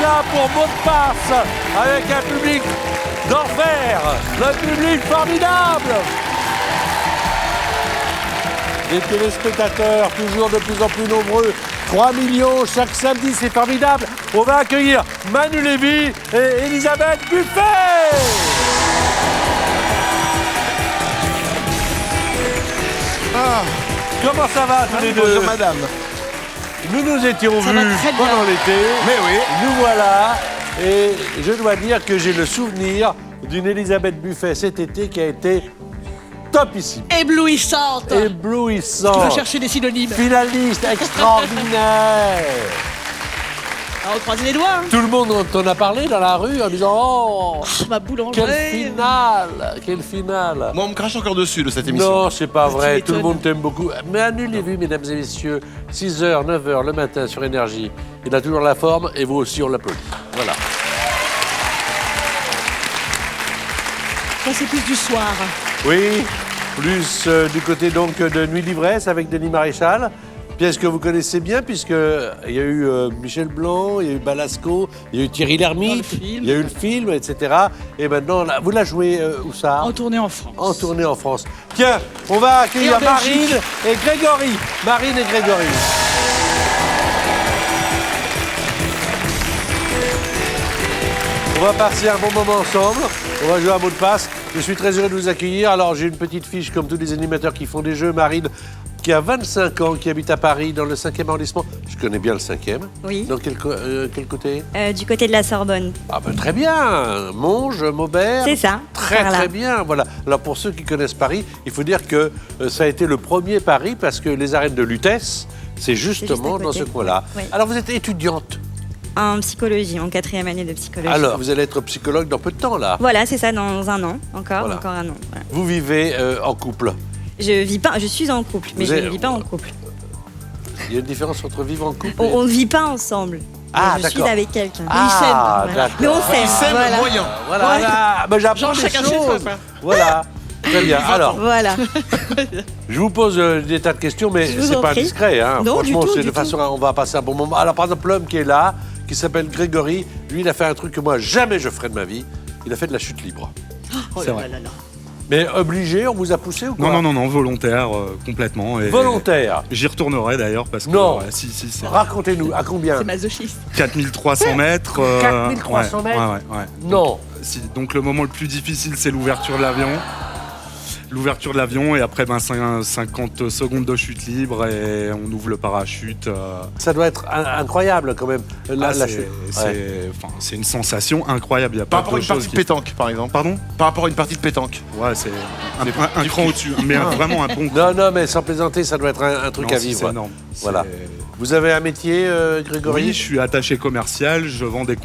applaudissements pour Mot de passe avec un public d'enfer, le public formidable. Les téléspectateurs, toujours de plus en plus nombreux, 3 millions chaque samedi, c'est formidable. On va accueillir Manu Lévy et Elisabeth Buffet. Ah. Comment ça va tous les deux? Bonjour madame. Nous étions vus pendant l'été. Mais oui. Nous voilà. Et je dois dire que j'ai le souvenir d'une Elisabeth Buffet cet été qui a été topissime. Éblouissante. Éblouissante. Tu vas chercher des synonymes. Finaliste extraordinaire. On croise les doigts. Hein. Tout le monde t'en a parlé dans la rue en disant « Oh, Ma boulangerie. quelle finale! Quelle finale !» Moi, on me crache encore dessus de cette émission. Non, c'est pas vrai. Tu Tout le m'étonnes. monde t'aime beaucoup. Manu Lévy, mesdames et messieurs, 6h, 9h le matin sur Énergie. Il a toujours la forme et vous aussi, on l'applaudit. Voilà. Moi, c'est plus du soir. Oui, plus du côté donc de Nuit d'ivresse avec Denis Maréchal. Pièce que vous connaissez bien, puisqu'il y a eu Michel Blanc, il y a eu Balasco, il y a eu Thierry Lhermitte, Dans le film. il y a eu le film, etc. Et maintenant, là, vous la jouez où ça? En tournée en France. En tournée en France. Tiens, on va accueillir Et en Belgique. Marine et Grégory. Marine et Grégory. On va passer un bon moment ensemble. On va jouer à mot de passe. Je suis très heureux de vous accueillir. Alors, j'ai une petite fiche, comme tous les animateurs qui font des jeux. Marine, qui a 25 ans, qui habite à Paris, dans le 5e arrondissement. Je connais bien le 5e. Oui. Dans quel côté? Du côté de la Sorbonne. Ah ben très bien. Monge, Maubert. C'est ça, Très par là. très bien. Voilà. Alors pour ceux qui connaissent Paris, il faut dire que ça a été le premier Paris parce que les arènes de Lutèce, c'est justement à dans ce côté. coin-là. Oui. Alors vous êtes étudiante. En psychologie, en 4e année de psychologie. Alors vous allez être psychologue dans peu de temps là. Voilà, c'est ça, dans un an. Encore un an. Voilà. Vous vivez en couple. Je suis en couple, mais Vous je êtes- ne vis pas en couple. Il y a une différence entre vivre en couple. On ne vit pas ensemble. Ah, je suis d'accord. avec quelqu'un. Ah, Voilà. d'accord. Mais on s'aime. Il s'aime Voilà. moyen. Voilà. Ah, ben, j'apprends Genre des chacun chez soi, choses. quoi. Voilà. Très bien. Alors, Voilà. je vous pose des tas de questions, mais Je vous c'est en pas prie. indiscret. Hein. Non, Franchement, du tout, c'est du de façon à on va passer un bon moment. Alors, par exemple, l'homme qui est là, qui s'appelle Grégory, lui, il a fait un truc que moi, jamais je ferais de ma vie. Il a fait de la chute libre. Oh C'est là vrai. là là. Mais obligé, on vous a poussé ou quoi? Non, volontaire, complètement. Et Volontaire. J'y retournerai d'ailleurs parce que... Non. Si, c'est Racontez-nous, à combien? C'est masochiste. 4300 mètres. 4300 mètres Ouais. Non. Donc le moment le plus difficile, c'est l'ouverture de l'avion. L'ouverture de l'avion et après 50 secondes de chute libre et on ouvre le parachute. Ça doit être incroyable quand même, la c'est- chute. Ouais. c'est une sensation incroyable. Il y a Par pas rapport à de une partie choses de pétanque, par exemple. Pardon? Par rapport à une partie de pétanque. Ouais, c'est un cran au-dessus. Mais vraiment un bon cran. Non, mais sans plaisanter, ça doit être un truc Non, à si, vivre. C'est énorme. Voilà. C'est- Vous avez un métier, Grégory? Oui, je suis attaché commercial. Je vends des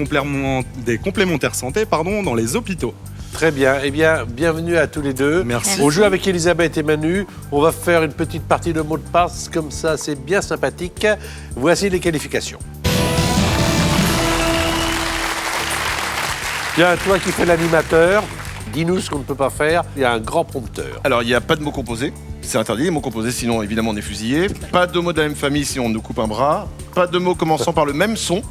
complémentaires santé dans les hôpitaux. Très bien. Eh bien, bienvenue à tous les deux. Merci. On joue avec Elisabeth et Manu. On va faire une petite partie de mots de passe, comme ça, c'est bien sympathique. Voici les qualifications. Bien, toi qui fais l'animateur, dis-nous ce qu'on ne peut pas faire. Il y a un grand prompteur. Alors, il n'y a pas de mots composés. C'est interdit, les mots composés, sinon, évidemment, on est fusillé. Pas de mots de la même famille, sinon on nous coupe un bras. Pas de mots commençant par le même son,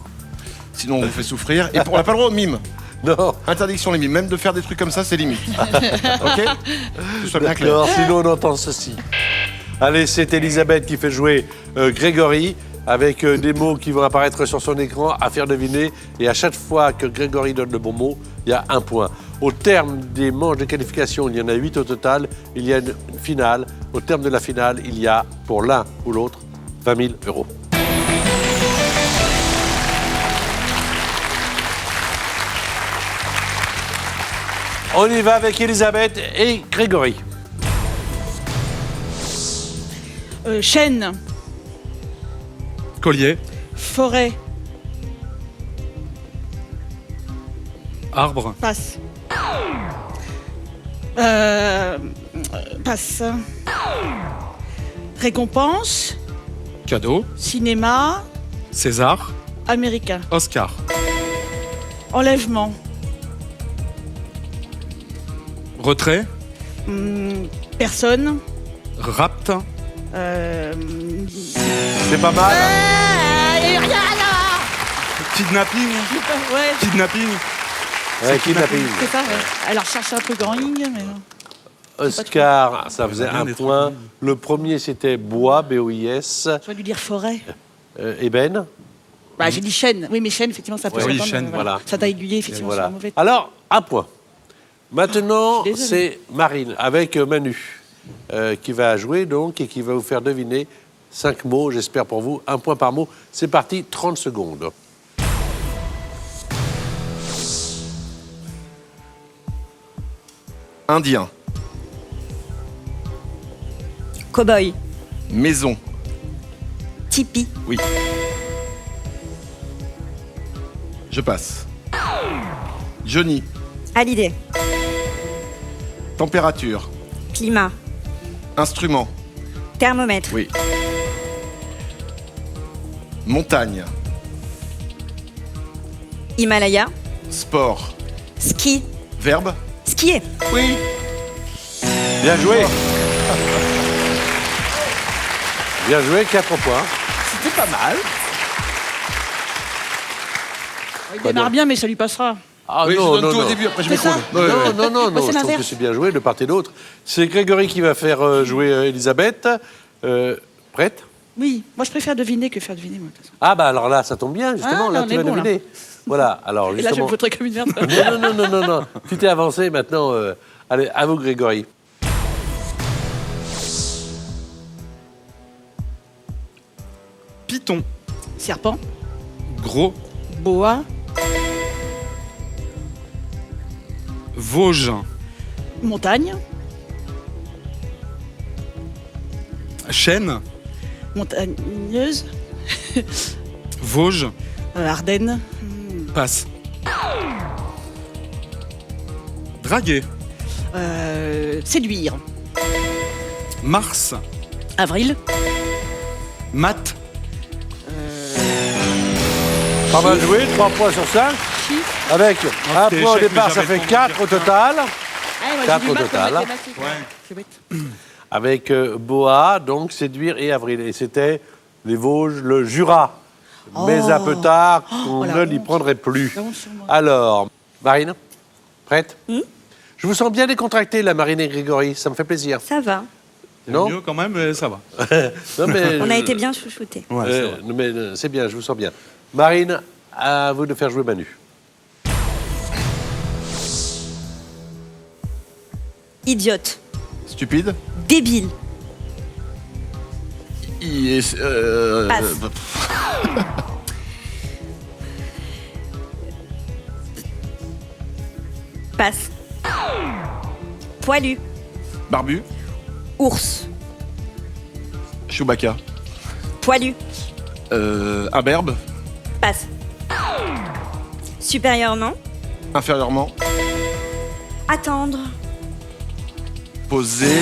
sinon on vous fait souffrir. Et on n'a pas le droit aux mimes. Non. Interdiction les mimes. Même de faire des trucs comme ça, c'est limite. Ok? Que ce soit bien clair. D'accord, sinon on entend ceci. Allez, c'est Elisabeth qui fait jouer Grégory avec des mots qui vont apparaître sur son écran à faire deviner. Et à chaque fois que Grégory donne le bon mot, il y a un point. Au terme des manches de qualification, il y en a 8 au total. Il y a une finale. Au terme de la finale, il y a pour l'un ou l'autre 20 000 euros. On y va avec Elisabeth et Grégory. Chêne. Collier, Forêt. arbre, Passe. Passe. Récompense. cadeau, Cinéma. César, Américain. Oscar, Enlèvement. retrait, Personne. rapt, Euh... C'est pas mal. Rien là. Kidnapping. Ouais, Kidnapping. Ouais, kidnapping. c'est ça, ouais. Elle a recherché un truc en ligne, mais non. Oscar, ça faisait bien un des point. trucs. Le premier, c'était bois, B-O-I-S. Je vais lui dire forêt. Eben. Bah, j'ai dit chêne. Oui, mais chêne, effectivement, ça peut Ouais, oui, s'entendre, chêne, voilà. Ça t'a aiguillé, effectivement, Voilà. sur un mauvais. Alors, un point. Maintenant, Je suis désolée. c'est Marine avec Manu qui va jouer donc et qui va vous faire deviner 5 mots, j'espère pour vous, un point par mot. C'est parti, 30 secondes. Indien. Cowboy. Maison. Tipeee. Oui. Je passe. Johnny. Hallyday. Température. Climat. Instrument. Thermomètre. Oui. Montagne. Himalaya. Sport. Ski. Verbe. Skier. Oui. Bien joué. Bien joué, 4 points. C'était pas mal. Il démarre bien, mais ça lui passera. Ah Oui, non, je donne non, tout non. au début, après je C'est ça m'écroule. Non, non, Moi, non, c'est je trouve que l'inverse. c'est bien joué de part et d'autre. C'est Grégory qui va faire jouer Elisabeth. Prête? Oui, moi je préfère deviner que faire deviner. Moi, de toute façon. Ah bah alors là, ça tombe bien, justement, Ah, là on tu est vas bon, là. deviner. Voilà, alors Et là, je justement... me voterai comme une merde. Non. Tu t'es avancé maintenant. Allez, à vous, Grégory. Python. Serpent, Gros. boa, Vosges. montagne, Chêne. montagneuse, Vosges. Ardennes, Passe. Draguer. séduire, Mars. avril, Mat. Pas mal joué, 3 points sur 5. chiffre. Avec un c'était point au échec, départ, mais ça j'avais fait le 4 au temps de total. Ah, moi, j'ai Quatre du au mal total. pour mathématiques, C'est bête. Avec Boa, donc séduire et avril. Et c'était les Vosges, le Jura. Mais un peu tard, on la ne l'y honte. prendrait plus. La honte sur moi. Alors, Marine, prête? Je vous sens bien décontracté, la Marine et Grégory. Ça me fait plaisir. Ça va. Non Mieux quand même, mais ça va. Non, mais, On a été bien chouchoutés. Ouais, c'est vrai. mais c'est bien, je vous sens bien. Marine, à vous de faire jouer Manu. Idiote. Stupide. Débile. Passe. Passe. Poilu. Barbu. Ours. Chewbacca. Poilu. Imberbe. Passe. Supérieurement. Inférieurement. Attendre. Posé.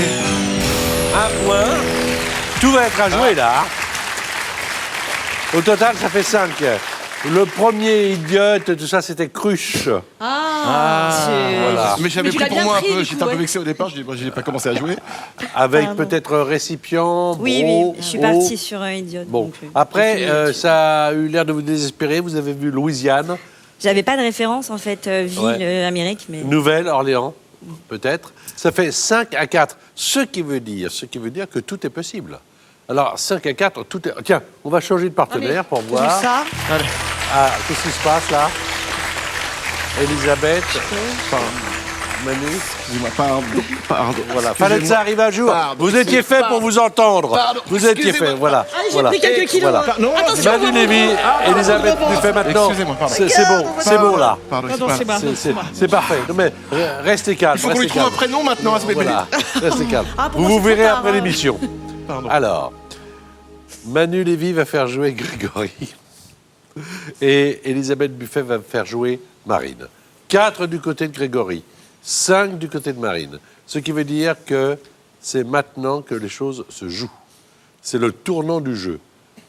Un point. Tout va être à jouer là. Au total, ça fait 5. Le premier idiote, tout ça, c'était Cruche. Voilà. Mais j'avais Mais tu pris l'as pour bien moi un pris, peu. du J'étais coup, un peu ouais. vexé au départ. Je n'ai pas commencé à jouer. Avec Pardon. peut-être récipient, Oui, bro, oui, je suis eau. partie sur un idiote. Bon, donc, après, ça a eu l'air de vous désespérer. Vous avez vu Louisiane, J'avais pas de référence, en fait, ville, Ouais. Amérique, mais... Nouvelle-Orléans, peut-être. Ça fait 5 à 4. Ce qui veut dire que tout est possible. Alors, 5 à 4, tout est... Tiens, on va changer de partenaire pour J'ai vu voir. ça. Ah, qu'est-ce qui se passe là? Elisabeth, Manu. Excusez-moi. Pardon. Voilà, fallait que ça arrive un jour. Pardon, Vous étiez fait pour vous entendre. Pardon, Vous étiez excusez-moi. fait, voilà. Allez, j'ai voilà. pris quelques kilos. Voilà. hein. Non, Attention, Manu Lévy, Elisabeth Buffet maintenant. Excusez-moi, pardon. C'est bon là. Pardon, Pardon, c'est moi. C'est parfait. Non, mais restez calme. Il faut qu'on lui restez trouve un calme. prénom maintenant à ce bébé. Voilà, restez calme. Ah, pour Vous moi, vous c'est verrez trop tard, après hein. l'émission. Pardon. Alors, Manu Lévy va faire jouer Grégory. Et Elisabeth Buffet va faire jouer Marine. 4 du côté de Grégory, 5 du côté de Marine. Ce qui veut dire que c'est maintenant que les choses se jouent. C'est le tournant du jeu.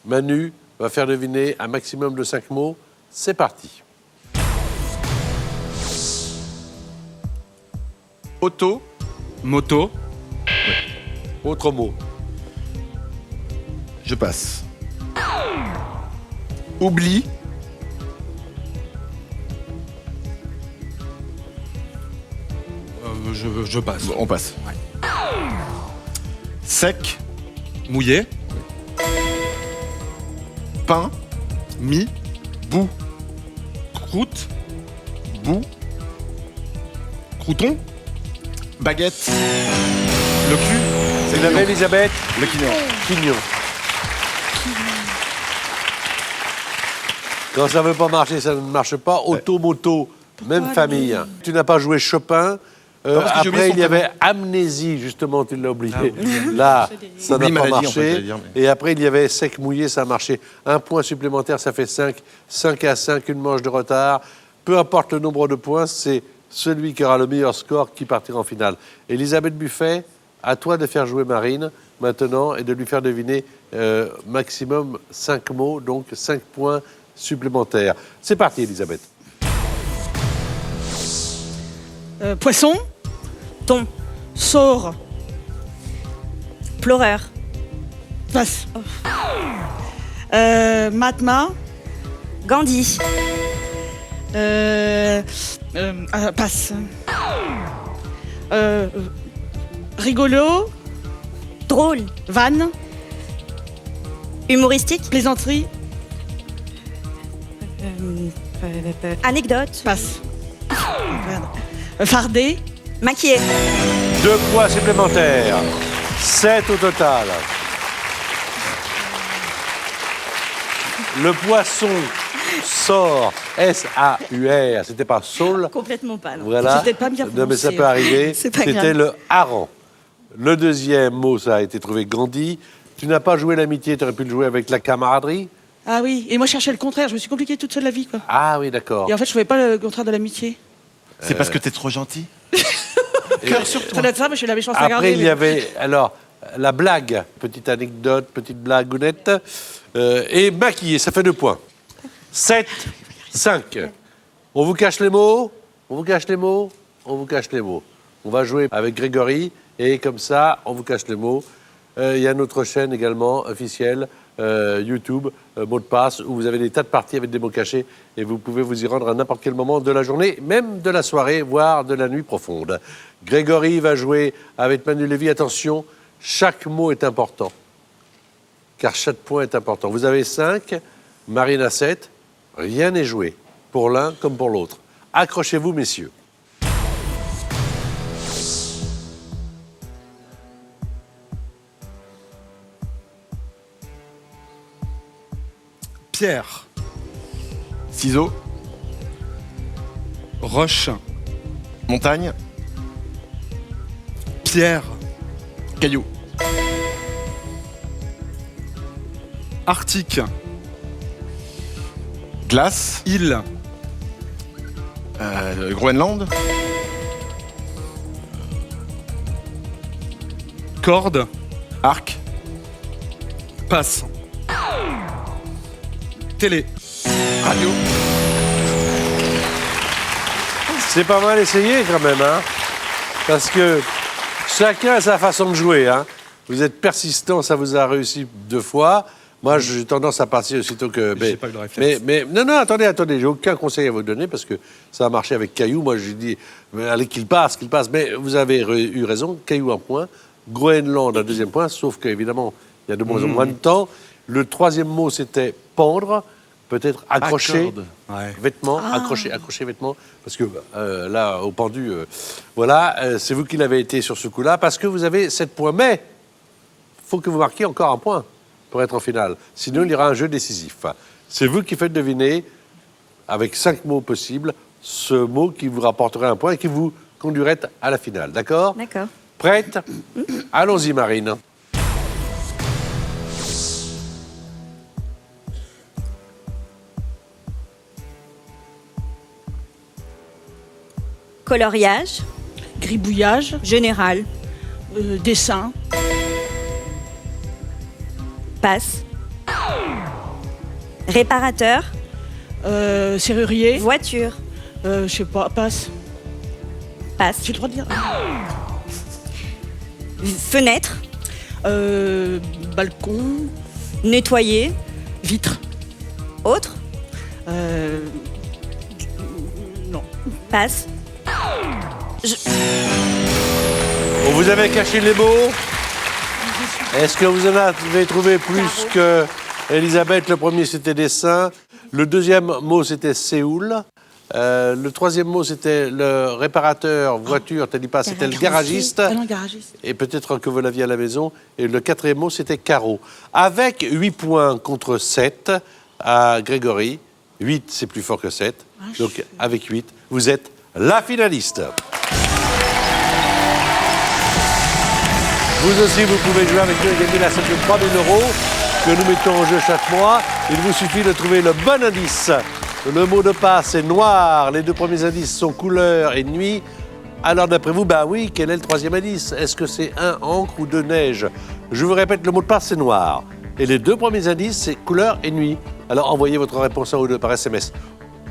Manu va faire deviner un maximum de 5 mots. C'est parti. Auto. Moto. Autre mot. Je passe. Oubli. Je passe. Bon, on passe. Sec, Mouillé. pain, Mi. bout, Croûte. bout, Crouton. baguette, Le cul. C'est la belle Elisabeth le quignon. Quignon. Quand ça ne veut pas marcher, ça ne marche pas. Automoto, même famille. Tu n'as pas joué Chopin. parce que j'ai oublié Après, son il y avait Amnésie, justement, tu l'as oublié. Là, ça n'a Oublie pas maladie, en fait, marché. j'allais dire, mais- Et après, il y avait Sec mouillé, ça a marché. Un point supplémentaire, ça fait 5. 5 à 5, une manche de retard. Peu importe le nombre de points, c'est celui qui aura le meilleur score qui partira en finale. Elisabeth Buffet, à toi de faire jouer Marine maintenant et de lui faire deviner maximum 5 mots, donc 5 points supplémentaires. C'est parti, Elisabeth. Poisson. Thon. Sort. Pleureur. Passe. Matma. Gandhi. Passe. Rigolo. Drôle. Vanne. Humoristique. Plaisanterie. Anecdote. Passe. Fardé. Maquillé. 2 points supplémentaires. 7 au total. Le poisson sort, S-A-U-R, c'était pas saule. Complètement pas. Non. Voilà. J'ai peut-être pas bien Non, mais ça prononcé. peut arriver. C'est pas C'était grave. le hareng. Le deuxième mot, ça a été trouvé Gandhi. Tu n'as pas joué l'amitié, tu aurais pu le jouer avec la camaraderie. Ah oui, et moi je cherchais le contraire, je me suis compliquée toute seule la vie quoi. Ah oui, d'accord. Et en fait je ne trouvais pas le contraire de l'amitié. C'est parce que t'es trop gentil. Cœur sur toi. Ça doit être ça, mais je suis la méchance à Après, garder. il y avait, alors, la blague. Petite anecdote, petite blagounette. Et maquillé, ça fait 2 points. 7, 5. On vous cache les mots. On vous cache les mots. On vous cache les mots. On va jouer avec Grégory. Et comme ça, on vous cache les mots. Il y a notre chaîne également officielle, YouTube, mot de passe, où vous avez des tas de parties avec des mots cachés. Et vous pouvez vous y rendre à n'importe quel moment de la journée, même de la soirée, voire de la nuit profonde. Grégory va jouer avec Manu Lévy. Attention, chaque mot est important. Car chaque point est important. Vous avez 5, Marine a 7. Rien n'est joué, pour l'un comme pour l'autre. Accrochez-vous, messieurs. Pierre. Ciseaux, Roche. montagne, Pierre. caillou, Arctique. glace, Île. Groenland, Corde. arc, Passe. Télé. radio. C'est pas mal essayé quand même, hein? Parce que chacun a sa façon de jouer, hein? Vous êtes persistant, ça vous a réussi 2 fois. Moi, j'ai tendance à partir aussitôt que... J'ai pas eu le réflexe. non, attendez, j'ai aucun conseil à vous donner parce que ça a marché avec Caillou. Moi, j'ai dit, allez, qu'il passe. Mais vous avez eu raison, Caillou un point, Groenland un 2e point, sauf qu'évidemment, il y a de moins en moins de temps. Le 3e mot, c'était pendre, peut-être accrocher. Accorde. Ouais. Vêtements, accrocher vêtements, parce que là, au pendu, voilà, c'est vous qui l'avez été sur ce coup-là, parce que vous avez 7 points. Mais il faut que vous marquiez encore un point pour être en finale. Sinon, il y aura un jeu décisif. C'est vous qui faites deviner, avec 5 mots possibles, ce mot qui vous rapporterait un point et qui vous conduirait à la finale. D'accord? D'accord. Prête? Allons-y, Marine. Coloriage. Gribouillage. Général. Dessin. Passe. Réparateur. Serrurier. Voiture. Je sais pas, passe. Passe. J'ai le droit de dire. Fenêtre. Balcon. Nettoyer. Vitre. Autre. Non. Passe. Vous avez caché les mots. Est-ce que vous en avez trouvé plus que Elisabeth? Le premier, c'était dessin. Le deuxième mot, c'était Séoul. Le troisième mot, c'était le réparateur voiture. T'as dit pas, c'était le garagiste. Ah non, garagiste. Et peut-être que vous l'aviez à la maison. Et le quatrième mot, c'était carreau. Avec 8 points contre 7 à Grégory. 8, c'est plus fort que 7. Donc, avec 8, vous êtes la finaliste. Vous aussi, vous pouvez jouer avec nous et gagner la somme de 3 000 € que nous mettons en jeu chaque mois. Il vous suffit de trouver le bon indice. Le mot de passe est noir. Les 2 premiers indices sont couleur et nuit. Alors, d'après vous, bah oui, quel est le troisième indice? Est-ce que c'est 1 encre ou 2 neige? Je vous répète, le mot de passe, c'est noir. Et les 2 premiers indices, c'est couleur et nuit. Alors, envoyez votre réponse à ou deux par SMS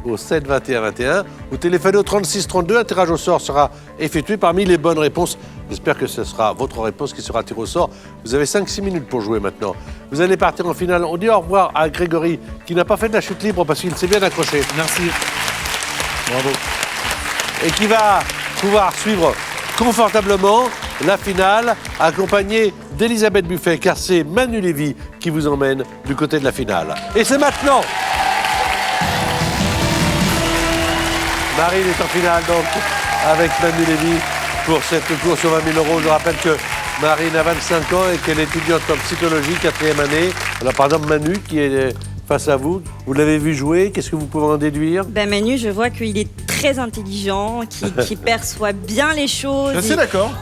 au 7 21 21 ou téléphonez au 36 32. Un tirage au sort sera effectué parmi les bonnes réponses. J'espère que ce sera votre réponse qui sera tirée au sort. Vous avez 5-6 minutes pour jouer maintenant. Vous allez partir en finale. On dit au revoir à Grégory qui n'a pas fait de la chute libre parce qu'il s'est bien accroché. Merci. Bravo. Et qui va pouvoir suivre confortablement la finale, accompagné d'Elisabeth Buffet, car c'est Manu Lévy qui vous emmène du côté de la finale. Et c'est maintenant. Marine est en finale donc avec Manu Lévy pour cette course aux 20 000 €. Je rappelle que Marine a 25 ans et qu'elle est étudiante en psychologie, 4e année. Alors par exemple Manu qui est face à vous, vous l'avez vu jouer, qu'est-ce que vous pouvez en déduire? Ben Manu, je vois qu'il est très intelligent, qu'il perçoit bien les choses. Je suis d'accord.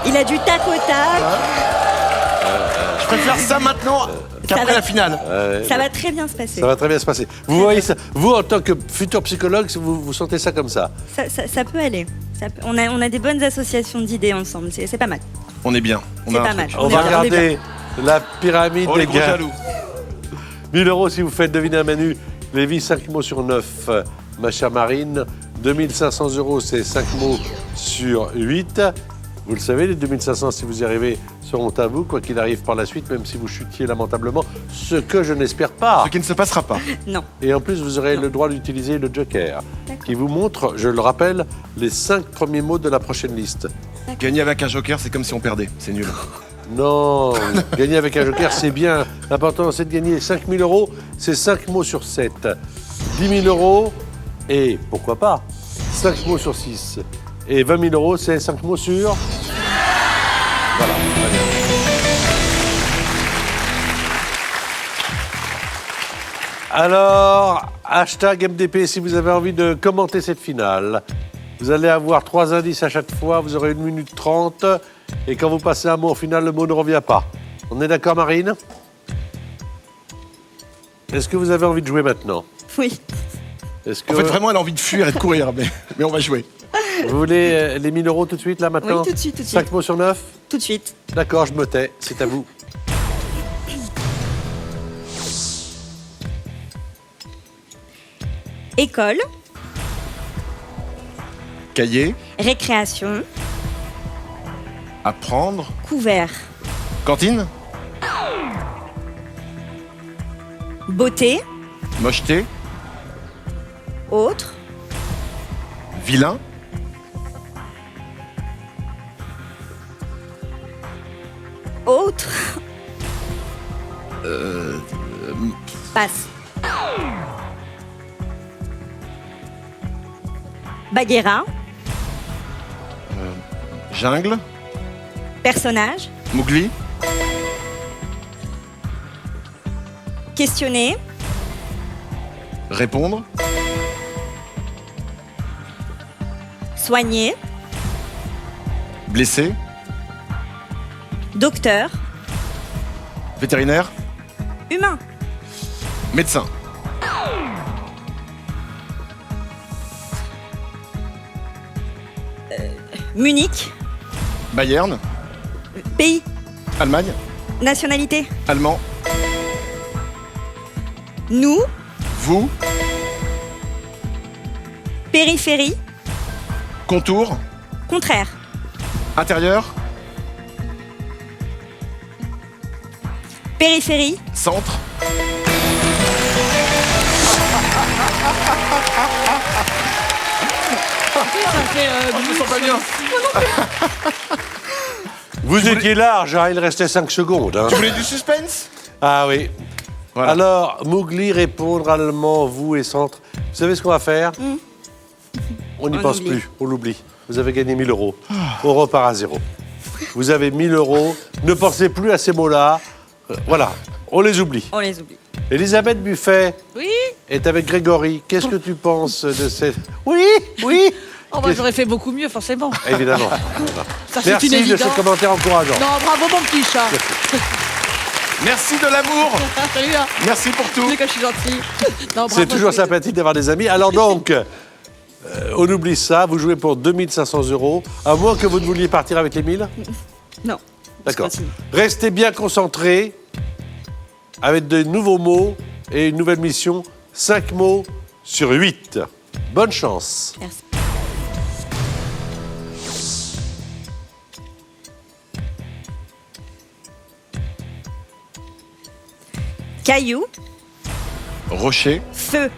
Il a du tac au tac. Je préfère ça maintenant qu'après va. la finale. Ça va très bien se passer. Ça va très bien se passer. Vous voyez ça, vous en tant que futur psychologue, vous sentez ça comme ça? Ça peut aller. On a des bonnes associations d'idées ensemble. C'est pas mal. On est bien. C'est pas mal. On va regarder la pyramide Oh, des les gros gains. jaloux. 1 000 € si vous faites deviner à Manu. Lévy, 5 mots sur 9. Ma chère Marine, 2 500 €, c'est 5 mots sur 8. Vous le savez, les 2 500, si vous y arrivez, seront à vous, quoi qu'il arrive par la suite, même si vous chutiez lamentablement, ce que je n'espère pas. Ce qui ne se passera pas. Non. Et en plus, vous aurez le droit d'utiliser le joker, qui vous montre, je le rappelle, les 5 premiers mots de la prochaine liste. Gagner avec un joker, c'est comme si on perdait. C'est nul. Non, gagner avec un joker, c'est bien. L'important, c'est de gagner 5 000 €. C'est 5 mots sur 7. 10 000 € et, pourquoi pas, 5 mots sur 6. Et 20 000 €, c'est 5 mots sur... Voilà, très bien. Alors, hashtag MDP si vous avez envie de commenter cette finale. Vous allez avoir 3 indices à chaque fois, vous aurez 1 minute 30. Et quand vous passez un mot en finale, le mot ne revient pas. On est d'accord, Marine? Est-ce que vous avez envie de jouer maintenant? Oui. Est-ce que En fait, vraiment, elle a envie de fuir et de courir, mais on va jouer. vous voulez les 1 000 € tout de suite, là, maintenant? Oui, tout de suite, tout de 5 suite. mots sur 9? Tout de suite. D'accord, je me tais. C'est à vous. École, Cahier, récréation, apprendre, couvert, cantine, beauté, mocheté, autre, vilain, autre. Passe. Bagheera, jungle, personnage, Mowgli, questionner, répondre, soigner, blessé, docteur, vétérinaire, humain, médecin, Munich, Bayern, pays, Allemagne, nationalité, allemand, nous, vous, périphérie, contour, contraire, intérieur, périphérie, centre, Ça fait je me sens pas bien. Vous étiez large, hein, il restait 5 secondes. Hein. Tu voulais du suspense? Ah oui. Voilà. Alors, Mowgli, répondre allemand, vous et Centre. Vous savez ce qu'on va faire? On n'y pense oublie. plus, on l'oublie. Vous avez gagné 1000 euros. On repart à zéro. Vous avez 1000 euros. Ne pensez plus à ces mots-là. Voilà, on les oublie. On les oublie. Elisabeth Buffet Oui. est avec Grégory. Qu'est-ce que tu penses de cette... Oui, oui, Oh, bah, j'aurais fait beaucoup mieux, forcément. évidemment. Ça, c'est Merci une de évidence. ce commentaire encourageant. Non, bravo, mon petit chat. Merci de l'amour. Salut, hein. Merci pour tout. Tu sais que je suis gentille. Non, C'est bravo, toujours je- sympathique d'avoir des amis. Alors donc, on oublie ça. Vous jouez pour 2500 euros. À moins que vous ne vouliez partir avec les 1000. Non. D'accord. continue. Restez bien concentrés avec de nouveaux mots et une nouvelle mission. 5 mots sur 8. Bonne chance. Merci. Caillou, Rocher, feu,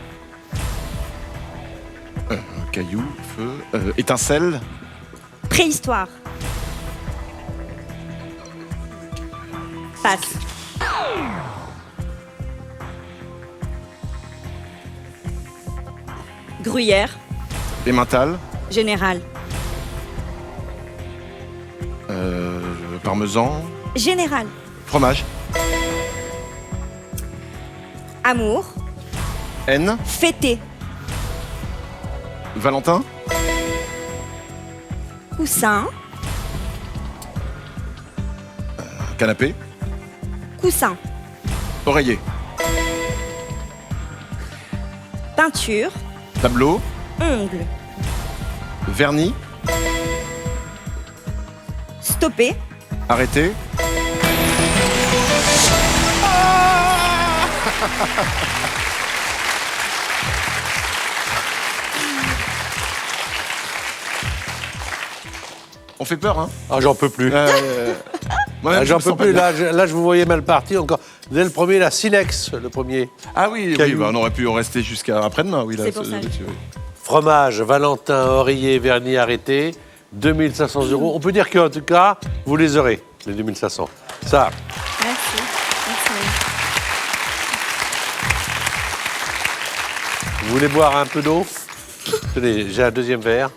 caillou, feu, étincelle, préhistoire. Passe. Gruyère, emmental, général. parmesan, Général. fromage, Amour, haine, fêter. Valentin, Coussin, canapé, coussin. oreiller, Peinture, tableau, ongle. vernis, Stopper, arrêté. On fait peur, hein. Ah, j'en peux plus. Moi-même, Ah, je j'en me peux sens pas plus. bien. Là, je vous voyais mal parti encore. Dès le premier, la Silex, le premier. Ah oui, oui, Caillou. bah, on aurait pu en rester jusqu'à après-demain. Oui, là, C'est pour ça. là-dessus, oui. Fromage, Valentin, oreiller, vernis, arrêté. 2500 euros. On peut dire qu'en tout cas, vous les aurez, les 2500. Ça, Merci. Merci. vous voulez boire un peu d'eau? Tenez, j'ai un deuxième verre.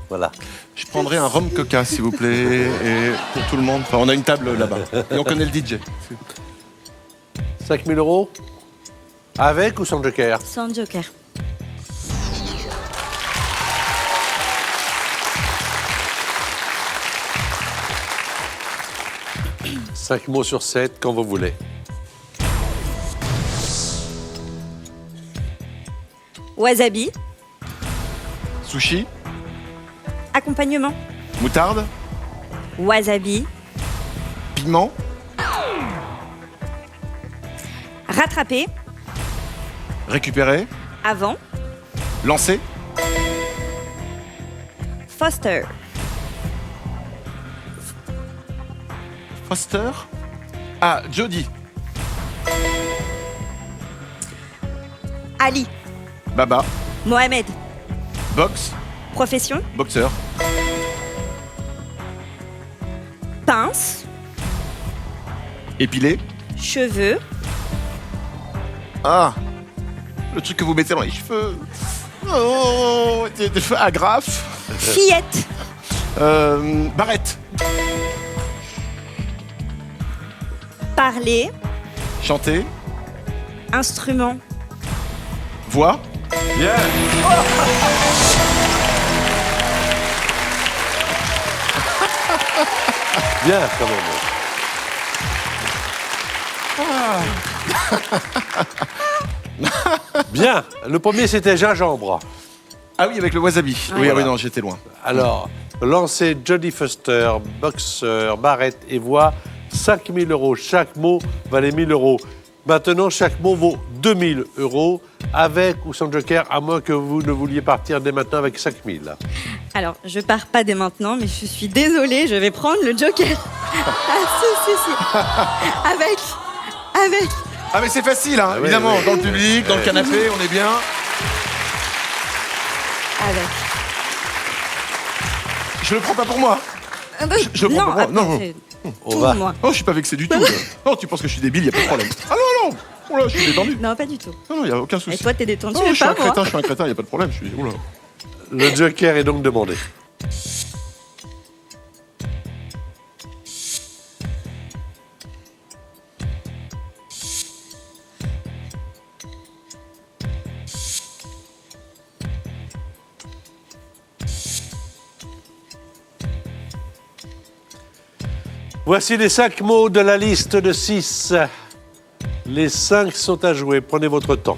Voilà. Je prendrai un rhum coca, s'il vous plaît, et pour tout le monde. Enfin, on a une table là-bas. Et on connaît le DJ. 5000 euros? Avec ou sans joker? Sans joker. 5 mots sur 7, quand vous voulez. Wasabi, Sushi, accompagnement. moutarde, Wasabi, piment, rattraper, récupérer, avant, lancer, Foster, Foster. Ah, Jody, Ali, Baba, Mohamed, boxe, profession, boxeur, pince, épilé. cheveux, Ah, le truc que vous mettez dans les cheveux. Oh, des cheveux agrafe. fillette, Barrette, parler, chanter, instrument, voix, Bien. Bien, quand même. Bien. Le premier, c'était gingembre. Ah oui, avec le wasabi. Oui, Voilà. ah oui, non, j'étais loin. Alors, lancez Jodie Foster, boxeur, barrette et voix. 5000 euros. Chaque mot valait 1000 euros. Maintenant, chaque mot vaut 2000 euros, avec ou sans joker, à moins que vous ne vouliez partir dès maintenant avec 5000. Alors, je pars pas dès maintenant, mais je suis désolée, je vais prendre le joker. Ah, si. Avec. Ah, mais c'est facile, hein, Ah oui, évidemment. oui. Dans le public, dans le canapé, on est bien. Avec. Je le prends pas pour moi. Je prends pas. attends, Non. c'est On tout, va. moi. Oh, je suis pas vexé du tout. Non, tu penses que je suis débile, y a pas de problème. Ah non, non. Oh là, je suis détendu. Non, pas du tout. Non, y a aucun souci. Et toi, t'es détendu, Non, mais je suis pas un moi. crétin, y a pas de problème. Je suis. Oula. Le joker est donc demandé. Voici les 5 mots de la liste de 6. Les 5 sont à jouer. Prenez votre temps.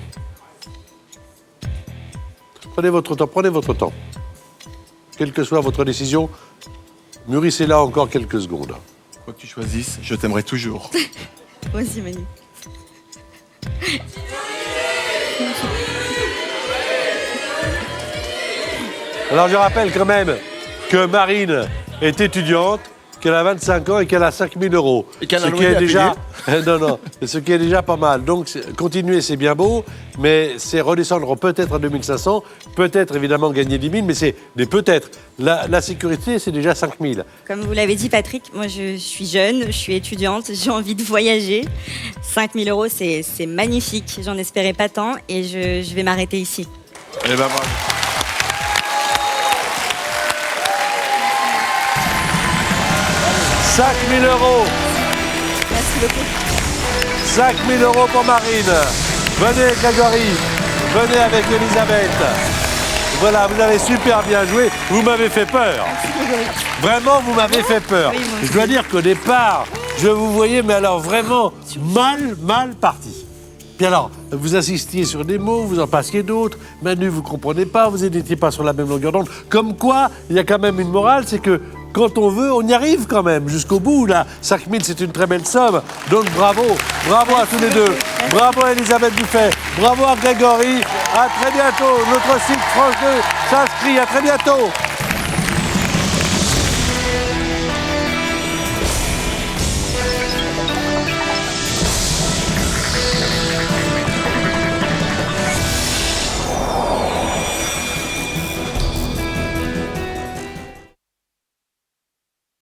Prenez votre temps, prenez votre temps. Quelle que soit votre décision, mûrissez-la encore quelques secondes. Quoi que tu choisisses, je t'aimerai toujours. Moi aussi, Manu. Alors je rappelle quand même que Marine est étudiante, qu'elle a 25 ans et qu'elle a 5 000 euros. Et qu'elle a Ce un qui est loyer à déjà... non, ce qui est déjà pas mal. Donc continuer, c'est bien beau, mais c'est redescendre peut-être à 2500, peut-être évidemment gagner 10 000, mais c'est des peut-être. La sécurité, c'est déjà 5 000. Comme vous l'avez dit, Patrick, moi je suis jeune, je suis étudiante, j'ai envie de voyager. 5 000 euros, c'est magnifique. J'en espérais pas tant et je vais m'arrêter ici. Eh ben, bravo. 5 000 euros. Merci beaucoup. 5 000 euros pour Marine. Venez, Grégory. Venez avec Elisabeth. Voilà, vous avez super bien joué. Vous m'avez fait peur. Vraiment, vous m'avez fait peur. Oui, moi aussi. Je dois dire qu'au départ, je vous voyais, mais alors vraiment mal parti. Puis alors, vous insistiez sur des mots, vous en passiez d'autres. Manu, vous comprenez pas, vous n'étiez pas sur la même longueur d'onde. Comme quoi, il y a quand même une morale, c'est que quand on veut, on y arrive quand même jusqu'au bout. Là, 5 000, c'est une très belle somme. Donc bravo, bravo à tous les deux. Bravo à Elisabeth Buffet, bravo à Grégory. À très bientôt. Notre site France 2 s'inscrit. À très bientôt.